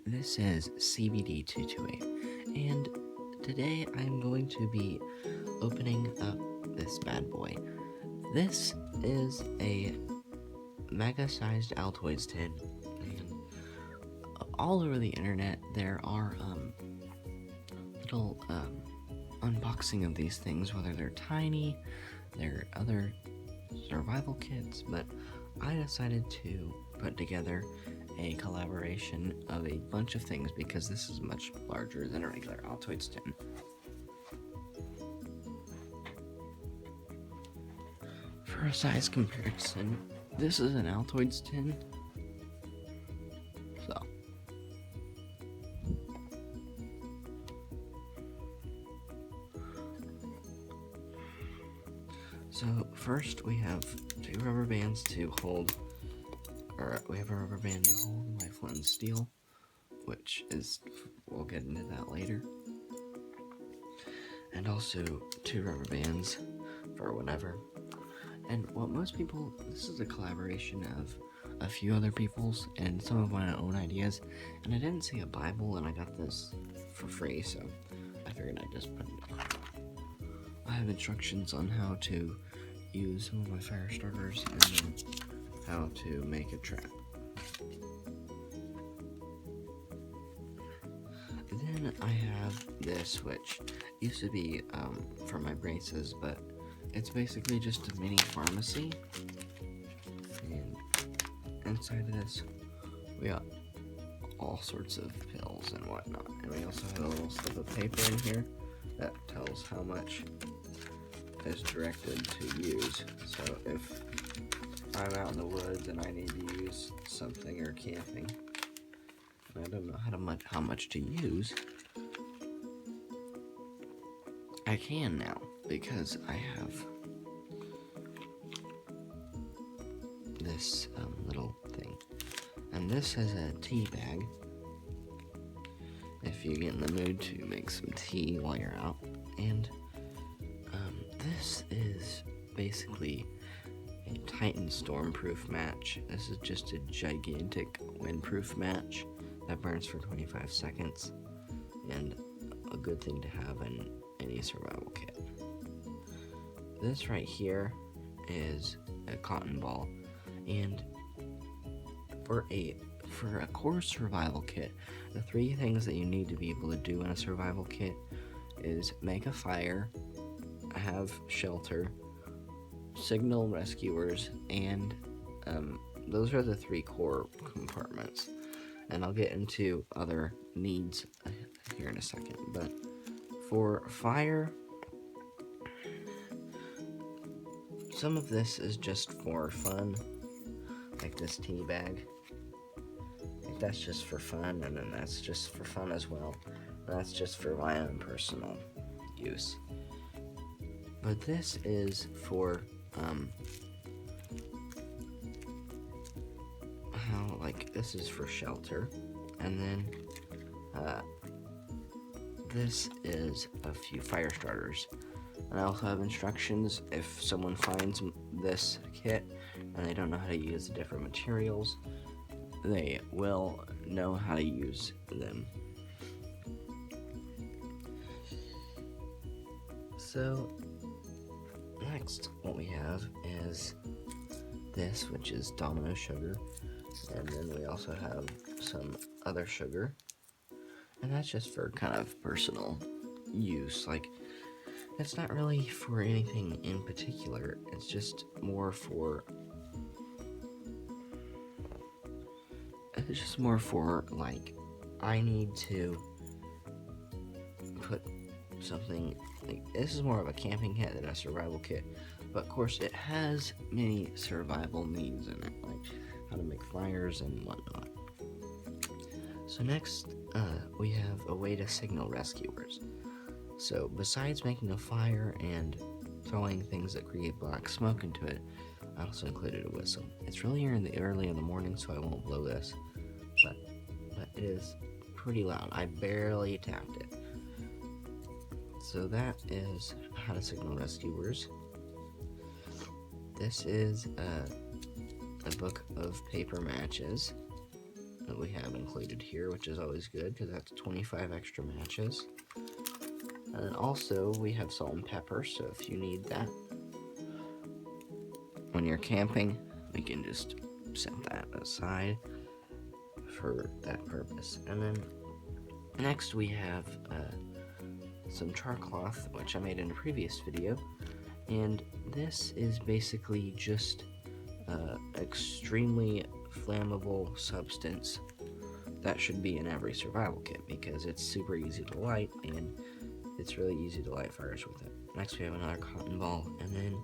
This is CBD228, and today I'm going to be opening up this bad boy. This is a mega-sized Altoids tin, and all over the internet there are little unboxing of these things, whether they're tiny, they're other survival kits, but I decided to put together a collaboration of a bunch of things because this is much larger than a regular Altoids tin. For a size comparison, this is an Altoids tin. So first we have two rubber bands to hold, or we have a rubber band to hold my flint and steel, which is, we'll get into that later. And also two rubber bands for whenever. And what most people, this is a collaboration of a few other people's and some of my own ideas. And I didn't see a Bible, and I got this for free, so I figured I'd just put it. I have instructions on how to use some of my fire starters and then how to make a trap. Then I have this, which used to be for my braces, but it's basically just a mini pharmacy. And inside of this, we got all sorts of pills and whatnot. And we also have a little slip of paper in here that tells how much is directed to use. So if I'm out in the woods and I need to use something, or camping, and I don't know how much to use, I can now because I have this little thing. And this has a tea bag if you get in the mood to make some tea while you're out. And this is basically a Titan stormproof match. This is just a gigantic windproof match that burns for 25 seconds, and a good thing to have in any survival kit. This right here is a cotton ball, and for a core survival kit, the three things that you need to be able to do in a survival kit is make a fire, have shelter, signal rescuers, and those are the three core compartments. And I'll get into other needs here in a second. But for fire, some of this is just for fun, like this tea bag. Like that's just for fun, and then that's just for fun as well. That's just for my own personal use. But this is for this is for shelter, and then this is a few fire starters. And I also have instructions if someone finds this kit and they don't know how to use the different materials, they will know how to use them. So next, what we have is this, which is domino sugar, and then we also have some other sugar, and that's just for kind of personal use. Like, it's not really for anything in particular, it's just more for like, I need to put something, like, this is more of a camping kit than a survival kit, but of course it has many survival needs in it, like how to make fires and whatnot. So next, we have a way to signal rescuers. So besides making a fire and throwing things that create black smoke into it, I also included a whistle. It's really early in the morning, so I won't blow this, but it is pretty loud. I barely tapped it. So that is how to signal rescuers. This is a book of paper matches, that we have included here, which is always good because that's 25 extra matches. And then also we have salt and pepper, so if you need that when you're camping, we can just set that aside for that purpose. And then next we have some char cloth, which I made in a previous video, and this is basically just extremely flammable substance that should be in every survival kit because it's super easy to light and it's really easy to light fires with it. Next we have another cotton ball, and then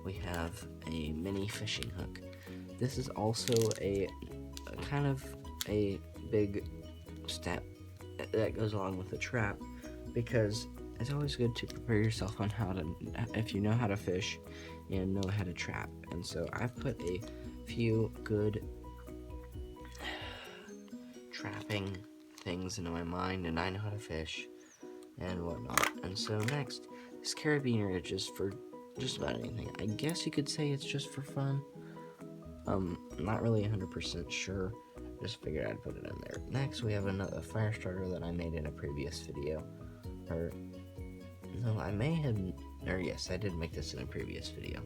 we have a mini fishing hook. This is also a kind of a big step that goes along with the trap, because it's always good to prepare yourself on how to, if you know how to fish and know how to trap. And so I've put a few good trapping things into my mind, and I know how to fish and whatnot. And so next, this carabiner is just for just about anything. I guess you could say it's just for fun. I'm not really 100% sure. Just figured I'd put it in there. Next, we have another fire starter that I made in a previous video. Yes, I did make this in a previous video.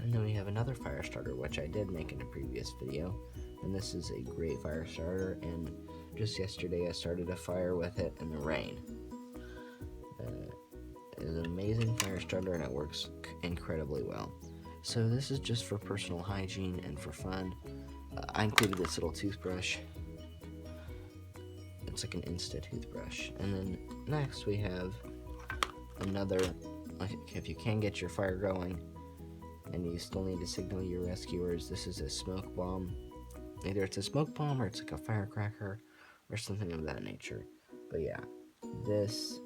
And then we have another fire starter, which I did make in a previous video. And this is a great fire starter, and just yesterday I started a fire with it in the rain. It's an amazing fire starter, and it works incredibly well. So this is just for personal hygiene and for fun. I included this little toothbrush. It's like an Insta toothbrush. And then next we have another, if you can get your fire going and you still need to signal your rescuers, this is a smoke bomb. Either it's a smoke bomb or it's like a firecracker or something of that nature. But yeah, this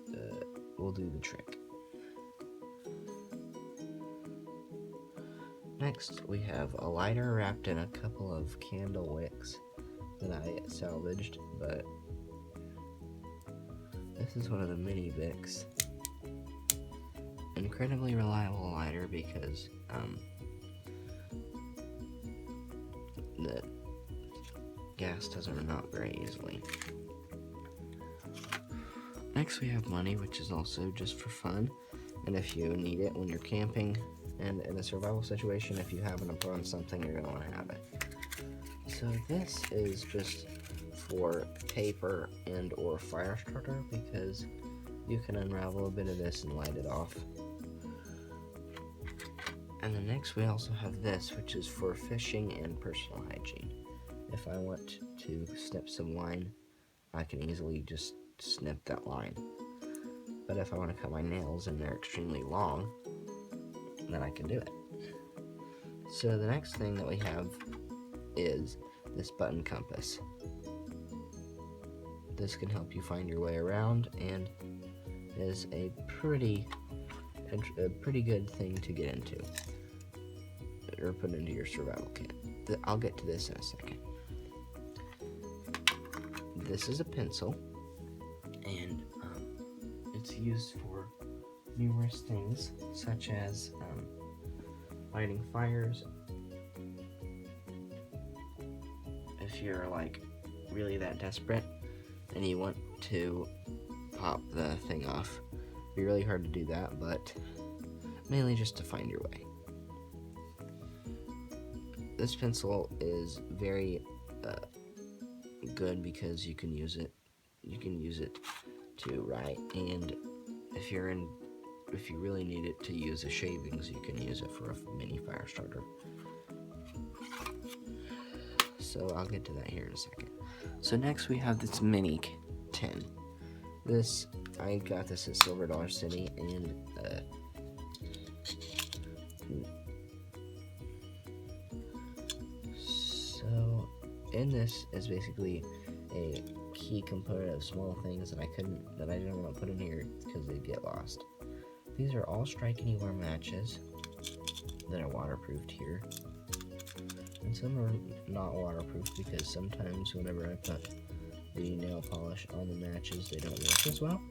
will do the trick. Next, we have a lighter wrapped in a couple of candle wicks that I salvaged, but this is one of the mini Vicks. Incredibly reliable lighter because the gas doesn't run out very easily. Next, we have money, which is also just for fun, and if you need it when you're camping and in a survival situation, if you happen to put on something, you're going to want to have it. So this is just for paper and or fire starter, because you can unravel a bit of this and light it off. And then next we also have this, which is for fishing and personal hygiene. If I want to snip some line, I can easily just snip that line. But if I want to cut my nails and they're extremely long, then I can do it. So the next thing that we have is this button compass. This can help you find your way around and is a pretty good thing to get into or put into your survival kit. I'll get to this in a second. This is a pencil, and it's used for numerous things, such as lighting fires. If you're like really that desperate and you want to pop the thing off, it'd be really hard to do that, but mainly just to find your way. This pencil is very good because you can use it to write, and if you really need it to use a shavings, you can use it for a mini fire starter. So I'll get to that here in a second. So next we have this mini tin. I got this at Silver Dollar City, and so in this is basically a key component of small things that I didn't want to put in here because they'd get lost. These are all strike anywhere matches that are waterproofed here, and some are not waterproof because sometimes whenever I put the nail polish on the matches, they don't work as well,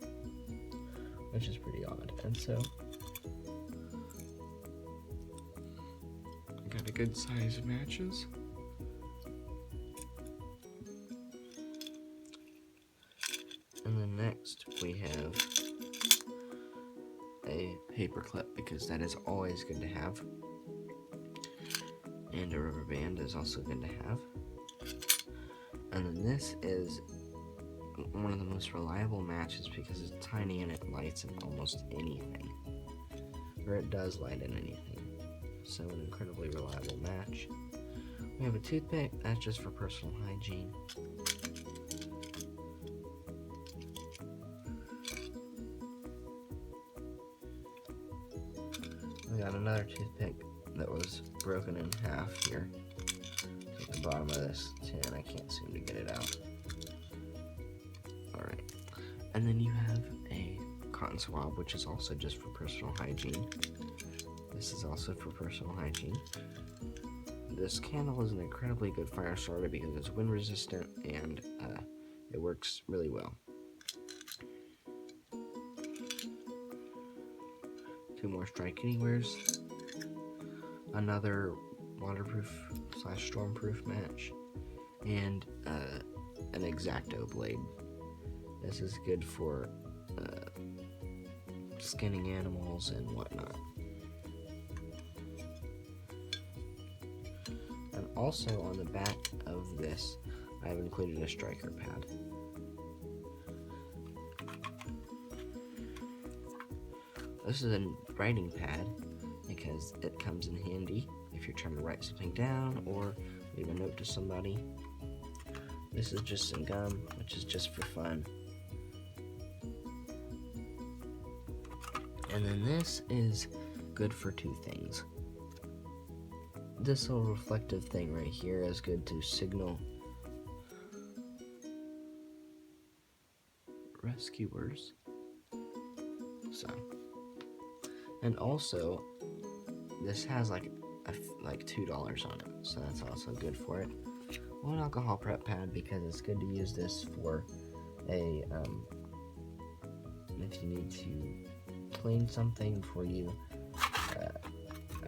which is pretty odd. And so I got a good size matches. Next, we have a paper clip, because that is always good to have. And a rubber band is also good to have. And then this is one of the most reliable matches because it's tiny and it lights in almost anything. Or it does light in anything. So an incredibly reliable match. We have a toothpick, that's just for personal hygiene. We got another toothpick that was broken in half here. At the bottom of this tin, I can't seem to get it out. Alright. And then you have a cotton swab, which is also just for personal hygiene. This is also for personal hygiene. This candle is an incredibly good fire starter because it's wind resistant and it works really well. 2 more strike anywheres. Another waterproof / stormproof match. And an X-Acto blade. This is good for skinning animals and whatnot. And also on the back of this, I've included a striker pad. This is a writing pad because it comes in handy if you're trying to write something down or leave a note to somebody. This is just some gum, which is just for fun. And then this is good for 2 things. This little reflective thing right here is good to signal rescuers. So, and also this has like $2 on it, so that's also good for it. One alcohol prep pad because it's good to use this for a if you need to clean something before you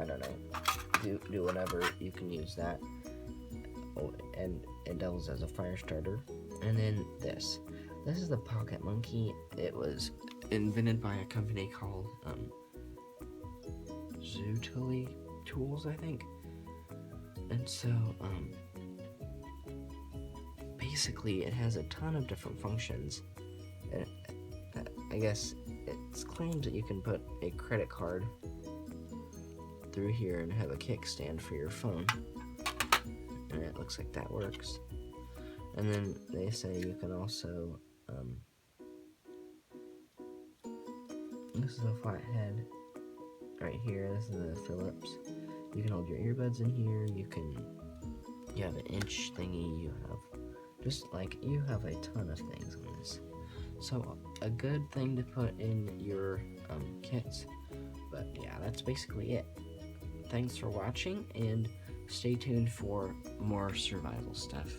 I don't know, do whatever, you can use that. Oh, and it doubles as a fire starter. And then this is the Pocket Monkey. It was invented by a company called Zootily Tools, I think. And so basically it has a ton of different functions. And I guess it's claimed that you can put a credit card through here and have a kickstand for your phone, and it looks like that works. And then they say you can also this is a flat head right here. This is a Phillips. You can hold your earbuds in here. You have an inch thingy. You have a ton of things on this. So a good thing to put in your kits. But yeah, that's basically it. Thanks for watching, and stay tuned for more survival stuff.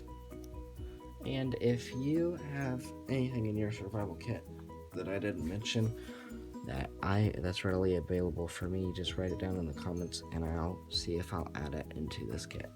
And if you have anything in your survival kit that I didn't mention that's readily available for me, just write it down in the comments and I'll see if I'll add it into this kit.